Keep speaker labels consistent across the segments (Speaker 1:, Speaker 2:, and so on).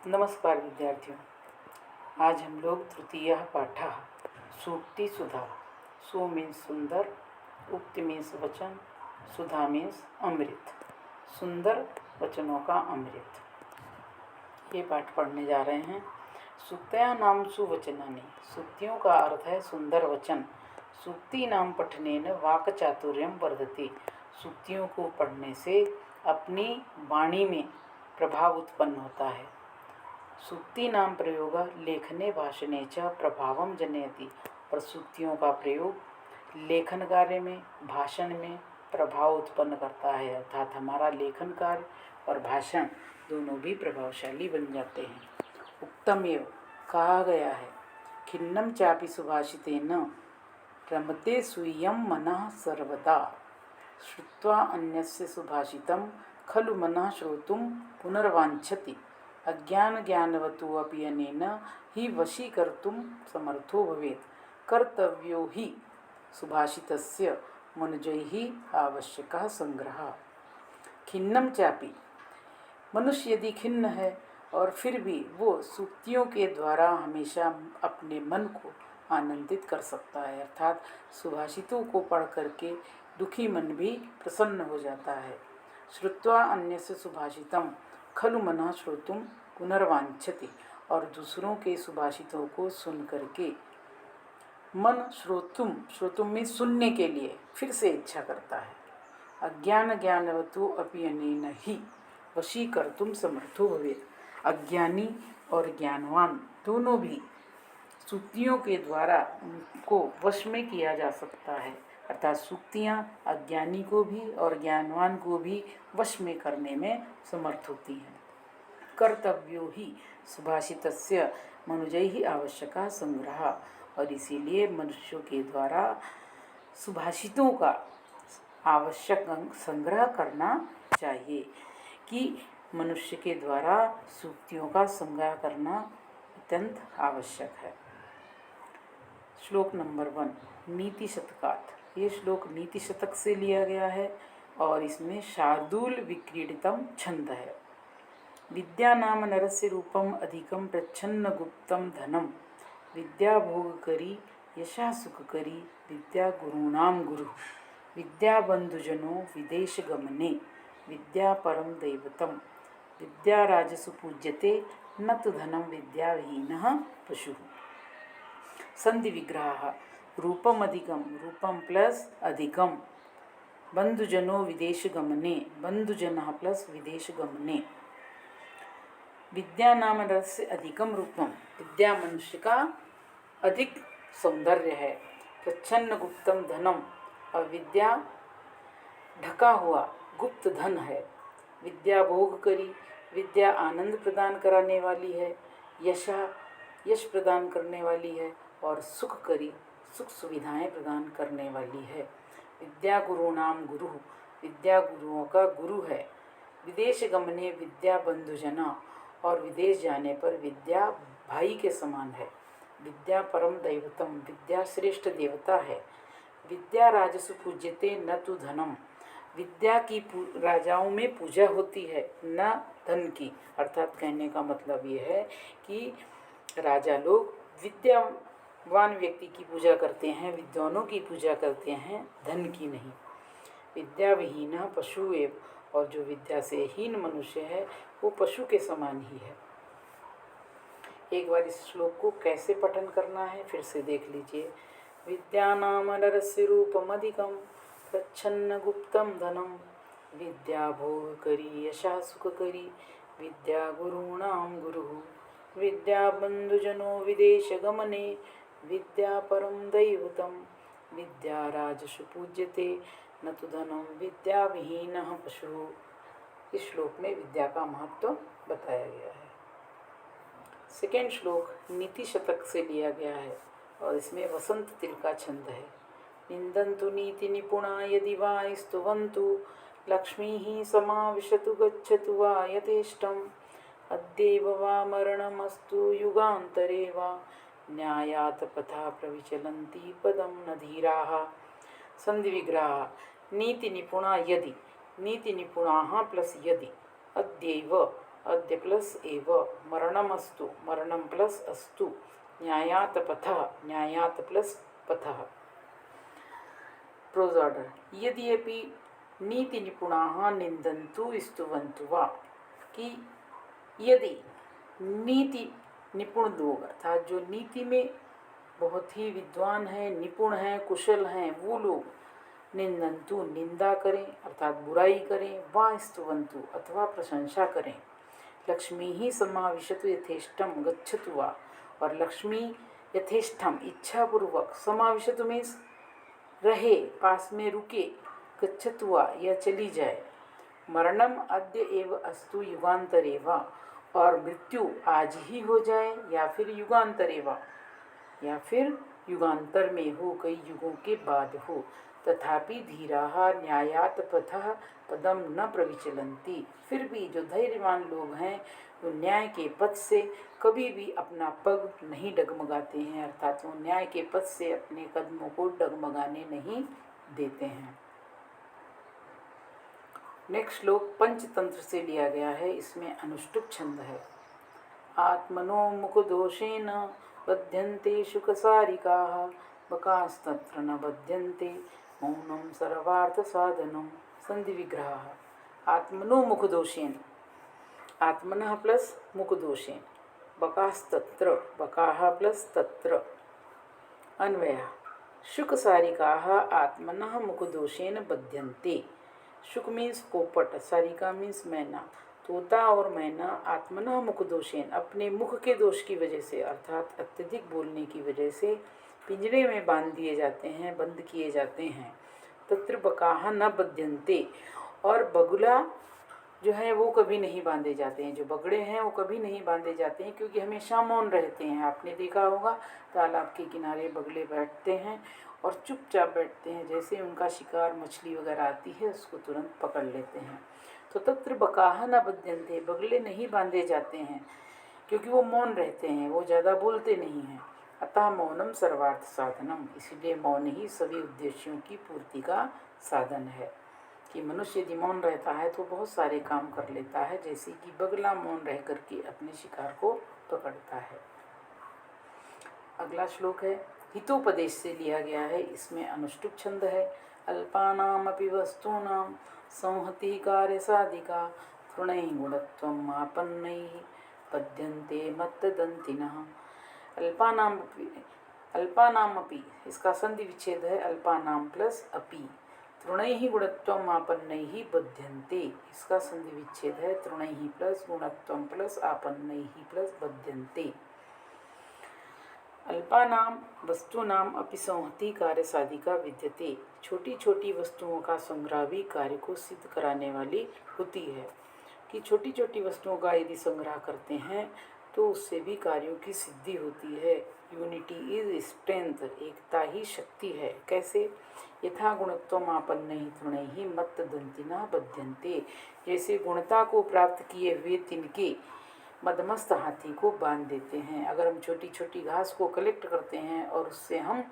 Speaker 1: नमस्कार विद्यार्थियों। आज हम लोग तृतीय पाठ सूक्ति सुधा। सु मीन्स सुंदर, उक्ति मीन्स वचन, सुधा मीन्स अमृत, सुंदर वचनों का अमृत, ये पाठ पढ़ने जा रहे हैं। सूक्तया नाम सुवचनानि, सूक्तियों का अर्थ है सुंदर वचन। सूक्ति नाम पठनेन वाक् चातुर्यम वर्धते, सूक्तियों को पढ़ने से अपनी वाणी में प्रभाव उत्पन्न होता है। सूक्ति नाम प्रयोग लेखने भाषणे च प्रभावम जनयति, और सूक्तियों का प्रयोग लेखन कार्य में, भाषण में प्रभाव उत्पन्न करता है, अर्थात हमारा लेखन कार्य और भाषण दोनों भी प्रभावशाली बन जाते हैं। उक्तम एव, कहा गया है, खिन्नम चापि सुभाषितेन रमते स्वीयं मनः सर्वदा, श्रुत्वा अन्यस्य सुभाषितं खलु मनः श्रोतुं पुनर्वाञ्छति, अज्ञान ज्ञानवतो अपि अनेन हि वशीकर्तुं समर्थो भवेत्, कर्तव्यो हि सुभाषितस्य मनुजैः आवश्यकः संग्रहः। खिन्नम चापि, मनुष्य यदि खिन्न है और फिर भी वो सूक्तियों के द्वारा हमेशा अपने मन को आनंदित कर सकता है, अर्थात सुभाषितों को पढ़ करके दुखी मन भी प्रसन्न हो जाता है। श्रुत्वा अन्यस्य सुभाषितम खलु मनः श्रोतुम पुनर्वांछति, और दूसरों के सुभाषितों को सुन करके मन श्रोतुम में सुनने के लिए फिर से इच्छा करता है। अज्ञान ज्ञानवतो अपि अनेन ही वशीकर्तुं समर्थो भवेत्, अज्ञानी और ज्ञानवान दोनों भी सूक्तियों के द्वारा उनको वश में किया जा सकता है, अर्थात सूक्तियाँ अज्ञानी को भी और ज्ञानवान को भी वश में करने में समर्थ होती हैं। कर्तव्यो ही सुभाषितस्य मनुजैः आवश्यकः संग्रह, और इसीलिए मनुष्यों के द्वारा सुभाषितों का आवश्यक संग्रह करना चाहिए, कि मनुष्य के द्वारा सूक्तियों का संग्रह करना अत्यंत आवश्यक है। श्लोक नंबर 1, नीति शतकात्। ये श्लोक नीति शतक से लिया गया है और इसमें शार्दूल विक्रीडितम छंद है। विद्या नाम नरस्य रूपम अधिकम प्रच्छन्न गुप्तम धनम, विद्या भोग करी यशा सुख करी विद्या गुरूणाम गुरु, विद्या बंधुजनो विदेश गमने विद्या परम दैवतम, विद्या राजसु पूज्यते न तु धनम विद्या विहीनः पशुः। संधि विग्रह, रूपम अधिकम, रूपम प्लस अधिकम, बंधुजनो विदेश गमने, बंधुजनः प्लस विदेश गमने, विद्या नाम रस अधिकम रूपम, विद्या मनुष्य का अधिक सौंदर्य है। प्रच्छन्न गुप्तम धनम, और विद्या ढका हुआ गुप्त धन है। विद्या भोग करी, विद्या आनंद प्रदान कराने वाली है। यश प्रदान करने वाली है, और सुख करी, सुख सुविधाएं प्रदान करने वाली है। विद्या गुरूणाम गुरु, विद्या गुरुओं का गुरु है। विदेश गमने विद्या बंधुजना, और विदेश जाने पर विद्या भाई के समान है। विद्या परम दैवतम, विद्या श्रेष्ठ देवता है। विद्या राजसु पूज्यते न तु धनम, विद्या की राजाओं में पूजा होती है, न धन की। अर्थात कहने का मतलब ये है कि राजा लोग विद्यावान व्यक्ति की पूजा करते हैं, विद्वानों की पूजा करते हैं, धन की नहीं। विद्या विहीन पशु एव, और जो विद्या से हीन मनुष्य है वो पशु के समान ही है। एक बार इस श्लोक को कैसे पठन करना है फिर से देख लीजिए। विद्या नाम नरस्य रूपम अधिकम प्रच्छन्न गुप्तम धनम, विद्या भोग करी यशा सुख करी विद्या गुरूणाम गुरु, विद्या बंधुजनो विदेश गमने विद्या परम दैवतम, विद्या राजसु पूज्यते न तु धनम विद्या विहीनः पशु। इस श्लोक में विद्या का महत्व बताया गया है। सेकेंड श्लोक नीति शतक से लिया गया है और इसमें वसंत तिल का छंद है। निंदन्तु नीति निपुणा यदि वा स्तुवन्तु, लक्ष्मीः समाविशतु गच्छतु वा यथेष्टम्, अद्यैव वा मरणमस्तु युगान्तरे वा, न्यायात् पथा प्रविचलन्ति पदं न धीराः। संधि विग्रह, नीति निपुणा यदि, नीति निपुणाः प्लस यदि, अद्यैव अद्य प्लस एव, मरणमस्तु, मरणम प्लस अस्तु, न्यायात पथः, न्यायात प्लस पथः। Prose order. यद्यपि नीति निपुणाः निंदन्तु स्तुवन्तु वा, कि यदि नीति निपुण लोग अर्थात जो नीति में बहुत ही विद्वान हैं, निपुण हैं, कुशल हैं, वो लोग निंदन्तु निंदा करें अर्थात बुराई करें, वा स्तुवन्तु अथवा प्रशंसा करें। लक्ष्मी ही समाविशतु यथेष्टम गच्छतु वा, और लक्ष्मी यथेष्टम इच्छापूर्वक, समाविशतु मीन्स रहे, पास में रुके, गच्छतु वा या चली जाए। मरणम अद्य एव अस्तु युगांतरे वा, और मृत्यु आज ही हो जाए या फिर युगांतरे वा, या फिर युगांतर में हो, कई युगों के बाद हो। तथापि धीराः न्यायात पथः पदम न प्रविचलन्ति, फिर भी जो धैर्यवान लोग हैं वो न्याय के पथ से कभी भी अपना पग नहीं डगमगाते हैं, अर्थात वो न्याय के पथ से अपने कदमों को डगमगाने नहीं देते हैं। नेक्स्ट श्लोक पंचतंत्र से लिया गया है, इसमें अनुष्टुप छंद है। आत्मनो मुखदोषेण बध्यन्ते शुकसारिकाः, बकास्तत्र न बध्यन्ते मौनम सर्वार्थ साधनम। संधि विग्रह। आत्मनो मुखदोषेण, आत्मनः प्लस मुखदोषेण, बकास्तत्र, बकाः प्लस तत्र। अन्वयः। शुकसारिकाः आत्मनः मुखदोषेण बध्यन्ते। शुक मीन्स पोपट, सारिका मीन्स मैना। तोता और मैना आत्मनः मुखदोषेण, अपने मुख के दोष की वजह से अर्थात अत्यधिक बोलने की वजह से पिंजरे में बांध दिए जाते हैं, बंद किए जाते हैं। तत्र बकाः न बध्यन्ते, और बगुला जो है वो कभी नहीं बांधे जाते हैं, जो बगड़े हैं वो कभी नहीं बांधे जाते हैं, क्योंकि हमेशा मौन रहते हैं। आपने देखा होगा तालाब के किनारे बगले बैठते हैं और चुपचाप बैठते हैं, जैसे उनका शिकार मछली वगैरह आती है उसको तुरंत पकड़ लेते हैं। तो तत्र बकाः न बध्यन्ते, बगले नहीं बांधे जाते हैं क्योंकि वो मौन रहते हैं, वो ज़्यादा बोलते नहीं हैं। अतः मौनम सर्वार्थ साधनम, इसलिए मौन ही सभी उद्देश्यों की पूर्ति का साधन है। कि मनुष्य यदि मौन रहता है तो बहुत सारे काम कर लेता है, जैसे कि बगला मौन रह करके अपने शिकार को पकड़ता है। अगला श्लोक है हितोपदेश से लिया गया है, इसमें अनुष्टुप छंद है। अल्पानामपि वस्तूनां संहति कार्य साधिका, तृणैः गुणत्वम् आपन्नैः पद्यन्ते मत्तदन्तिनः। अल्पानामपि, इसका संधि विच्छेद है अल्पानाम प्लस अपि। तृणैः गुणत्वम् आपन्नैः बध्यन्ते, इसका संधि विच्छेद है तृणैः प्लस गुणत्वम् प्लस आपन्नैः प्लस बध्यन्ते। अल्पानाम वस्तूनाम अपि संहति कार्य साधिका विद्यते, छोटी छोटी वस्तुओं का संग्रह भी कार्य को सिद्ध कराने वाली होती है। कि छोटी छोटी वस्तुओं का यदि संग्रह करते हैं तो उससे भी कार्यों की सिद्धि होती है। यूनिटी इज स्ट्रेंथ, एकता ही शक्ति है। कैसे? यथा गुणत्वम् आपन्नैः तृणैः मत्तदन्तिनः बध्यन्ते, जैसे गुणता को प्राप्त किए हुए तिनके मदमस्त हाथी को बांध देते हैं। अगर हम छोटी छोटी घास को कलेक्ट करते हैं और उससे हम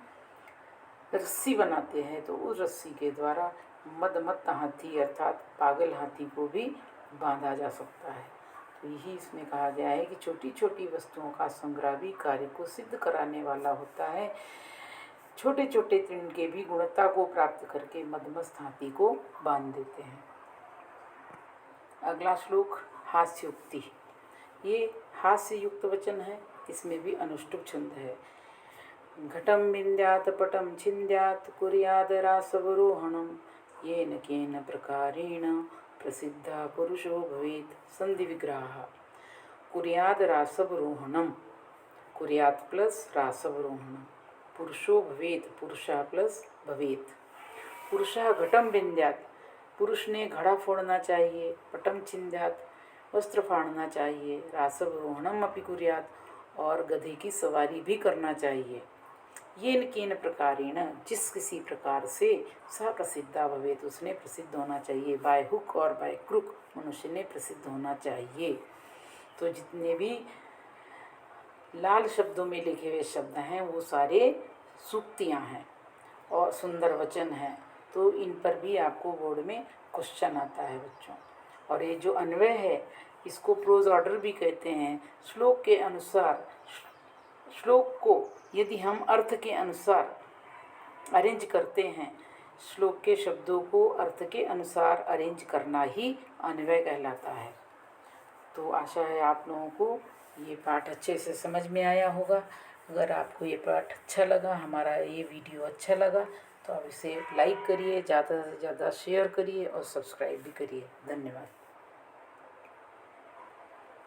Speaker 1: रस्सी बनाते हैं तो उस रस्सी के द्वारा मदमत्त हाथी अर्थात पागल हाथी को भी बांधा जा सकता है। तो यही इसमें कहा गया है कि छोटी छोटी वस्तुओं का संग्रह भी कार्य को सिद्ध कराने वाला होता है। छोटे छोटे तिनके भी गुणता को प्राप्त करके मदमस्त हाथी को बांध देते हैं। अगला श्लोक हास्योक्ति, ये हास्य युक्त वचन है, इसमें भी अनुष्टुप छंद है। घटम विन्द्यात पटम छिन्द्यात कुर्याद रासवरोहणम, येन केन प्रकारेण प्रसिद्धा पुरुषो भवेत्। संधि विग्रह। कुर्याद रासवरोहणम, कुर्यात प्लस रासवरोहणम, पुरुषो भवेत्, पुरुषा प्लस भवेत्। पुरुषः घटम विन्द्यात, पुरुष ने घड़ा फोड़ना चाहिए। पटम छिन्द्यात, वस्त्र फाड़ना चाहिए। रासवरोहणम अपि कुर्यात, और गधे की सवारी भी करना चाहिए। येन केन प्रकारेण, जिस किसी प्रकार से, सा प्रसिद्धा भवेत्, उसने प्रसिद्ध होना चाहिए। बाय हुक और बाय क्रुक मनुष्य ने प्रसिद्ध होना चाहिए। तो जितने भी लाल शब्दों में लिखे हुए शब्द हैं वो सारे सूक्तियाँ हैं और सुंदर वचन हैं। तो इन पर भी आपको बोर्ड में क्वेश्चन आता है बच्चों। और ये जो अन्वय है इसको प्रोज ऑर्डर भी कहते हैं। श्लोक के अनुसार, श्लोक को यदि हम अर्थ के अनुसार अरेंज करते हैं, श्लोक के शब्दों को अर्थ के अनुसार अरेंज करना ही अन्वय कहलाता है। तो आशा है आप लोगों को ये पाठ अच्छे से समझ में आया होगा। अगर आपको ये पाठ अच्छा लगा, हमारा ये वीडियो अच्छा लगा, तो आप इसे लाइक करिए, ज़्यादा से ज़्यादा शेयर करिए और सब्सक्राइब भी करिए। धन्यवाद।